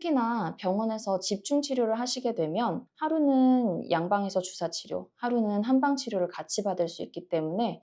특히나 병원에서 집중 치료를 하시게 되면 하루는 양방에서 주사 치료, 하루는 한방 치료를 같이 받을 수 있기 때문에.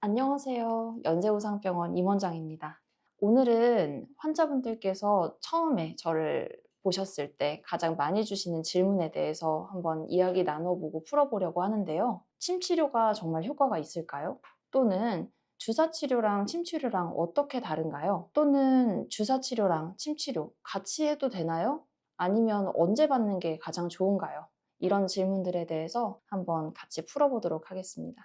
안녕하세요. 연세우상병원 임원장입니다. 오늘은 환자분들께서 처음에 저를 보셨을 때 가장 많이 주시는 질문에 대해서 한번 이야기 나눠보고 풀어보려고 하는데요. 침 치료가 정말 효과가 있을까요? 또는 주사 치료랑 침 치료랑 어떻게 다른가요? 또는 주사 치료랑 침 치료 같이 해도 되나요? 아니면 언제 받는 게 가장 좋은가요? 이런 질문들에 대해서 한번 같이 풀어보도록 하겠습니다.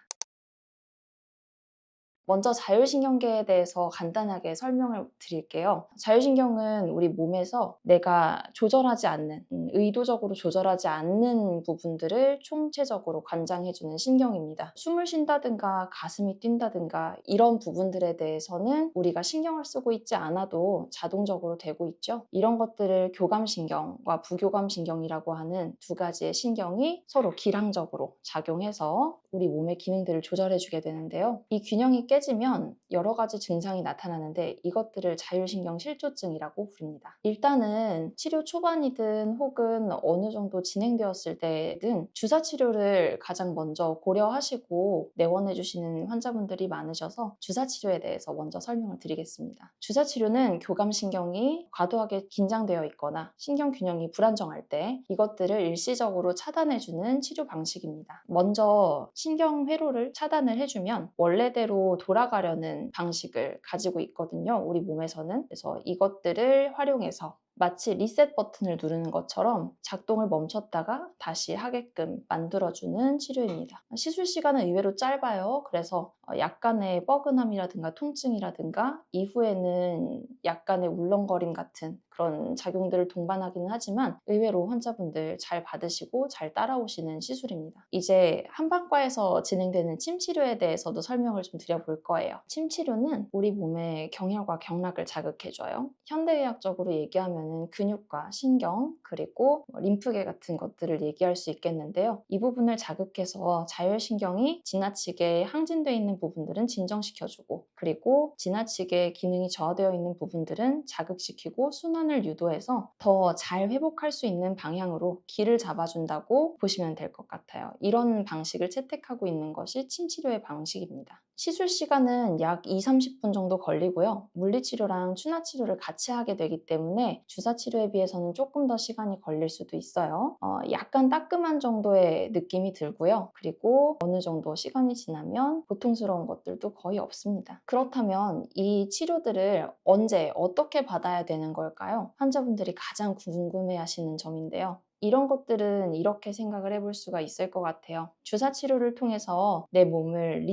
먼저 자율신경계에 대해서 간단하게 설명을 드릴게요. 자율신경은 우리 몸에서 내가 조절하지 않는, 의도적으로 조절하지 않는 부분들을 총체적으로 관장해주는 신경입니다. 숨을 쉰다든가 가슴이 뛴다든가 이런 부분들에 대해서는 우리가 신경을 쓰고 있지 않아도 자동적으로 되고 있죠. 이런 것들을 교감신경과 부교감신경이라고 하는 두 가지의 신경이 서로 기량적으로 작용해서 우리 몸의 기능들을 조절해주게 되는데요. 이 균형이 깨지면 여러 가지 증상이 나타나는데 이것들을 자율신경 실조증이라고 부릅니다. 일단은 치료 초반이든 혹은 어느 정도 진행되었을 때든 주사 치료를 가장 먼저 고려하시고 내원해 주시는 환자분들이 많으셔서 주사 치료에 대해서 먼저 설명을 드리겠습니다. 주사 치료는 교감신경이 과도하게 긴장되어 있거나 신경 균형이 불안정할 때 이것들을 일시적으로 차단해주는 치료 방식입니다. 먼저 신경 회로를 차단을 해주면 원래대로 돌아가려는 방식을 가지고 있거든요. 우리 몸에서는. 그래서 이것들을 활용해서 마치 리셋 버튼을 누르는 것처럼 작동을 멈췄다가 다시 하게끔 만들어주는 치료입니다. 시술 시간은 의외로 짧아요. 그래서 약간의 뻐근함이라든가 통증이라든가 이후에는 약간의 울렁거림 같은 그런 작용들을 동반하기는 하지만 의외로 환자분들 잘 받으시고 잘 따라오시는 시술입니다. 이제 한방과에서 진행되는 침 치료에 대해서도 설명을 좀 드려볼 거예요. 침 치료는 우리 몸의 경혈과 경락을 자극해줘요. 현대의학적으로 얘기하면 근육과 신경 그리고 림프계 같은 것들을 얘기할 수 있겠는데요. 이 부분을 자극해서 자율신경이 지나치게 항진되어 있는 부분들은 진정시켜주고 그리고 지나치게 기능이 저하되어 있는 부분들은 자극시키고 순환을 유도해서 더 잘 회복할 수 있는 방향으로 길을 잡아준다고 보시면 될 것 같아요. 이런 방식을 채택하고 있는 것이 침치료의 방식입니다. 시술 시간은 약 2~30분 정도 걸리고요. 물리치료랑 추나치료를 같이 하게 되기 때문에 주사치료에 비해서는 조금 더 시간이 걸릴 수도 있어요. 약간 따끔한 정도의 느낌이 들고요. 그리고 어느 정도 시간이 지나면 고통스러운 것들도 거의 없습니다. 그렇다면 이 치료들을 언제 어떻게 받아야 되는 걸까요? 환자분들이 가장 궁금해하시는 점인데요. 이런 것들은 이렇게 생각을 해볼 수가 있을 것 같아요. 주사 치료를 통해서 내 몸을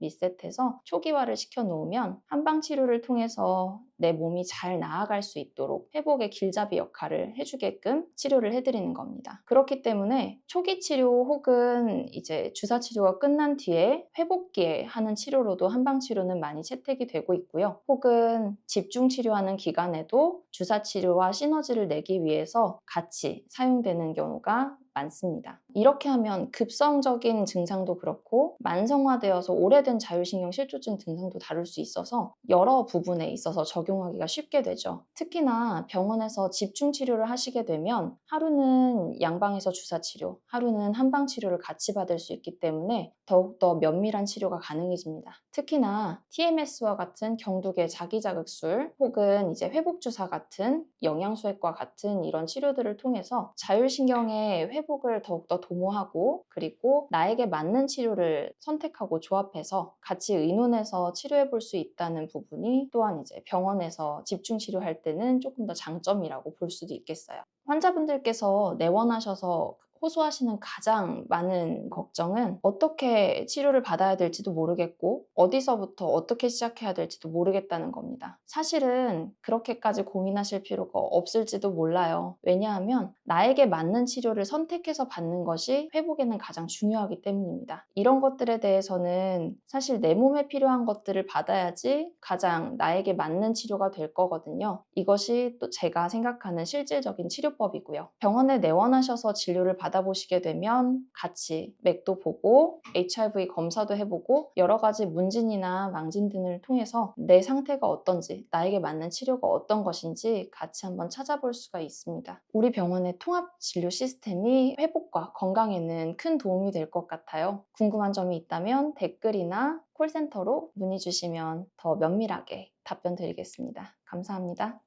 리셋해서 초기화를 시켜 놓으면 한방 치료를 통해서 내 몸이 잘 나아갈 수 있도록 회복의 길잡이 역할을 해주게끔 치료를 해드리는 겁니다. 그렇기 때문에 초기 치료 혹은 이제 주사 치료가 끝난 뒤에 회복기에 하는 치료로도 한방 치료는 많이 채택이 되고 있고요. 혹은 집중 치료하는 기간에도 주사 치료와 시너지를 내기 위해서 같이 사용되는 경우가 많습니다. 이렇게 하면 급성적인 증상도 그렇고 만성화되어서 오래된 자율신경 실조증 증상도 다룰 수 있어서 여러 부분에 있어서 적용하기가 쉽게 되죠. 특히나 병원에서 집중 치료를 하시게 되면 하루는 양방에서 주사 치료, 하루는 한방 치료를 같이 받을 수 있기 때문에 더욱더 면밀한 치료가 가능해집니다. 특히나 TMS와 같은 경두계 자기자극술 혹은 이제 회복주사 같은 영양수액과 같은 이런 치료들을 통해서 자율신경의 회복을 더욱더 도모하고 그리고 나에게 맞는 치료를 선택하고 조합해서 같이 의논해서 치료해 볼 수 있다는 부분이 또한 이제 병원에서 집중 치료할 때는 조금 더 장점이라고 볼 수도 있겠어요. 환자분들께서 내원하셔서 호소하시는 가장 많은 걱정은 어떻게 치료를 받아야 될지도 모르겠고 어디서부터 어떻게 시작해야 될지도 모르겠다는 겁니다. 사실은 그렇게까지 고민하실 필요가 없을지도 몰라요. 왜냐하면 나에게 맞는 치료를 선택해서 받는 것이 회복에는 가장 중요하기 때문입니다. 이런 것들에 대해서는 사실 내 몸에 필요한 것들을 받아야지 가장 나에게 맞는 치료가 될 거거든요. 이것이 또 제가 생각하는 실질적인 치료법이고요. 병원에 내원하셔서 진료를 받아보시게 되면 같이 맥도 보고 HIV 검사도 해보고 여러 가지 문제 문진이나 망진 등을 통해서 내 상태가 어떤지, 나에게 맞는 치료가 어떤 것인지 같이 한번 찾아볼 수가 있습니다. 우리 병원의 통합 진료 시스템이 회복과 건강에는 큰 도움이 될 것 같아요. 궁금한 점이 있다면 댓글이나 콜센터로 문의 주시면 더 면밀하게 답변 드리겠습니다. 감사합니다.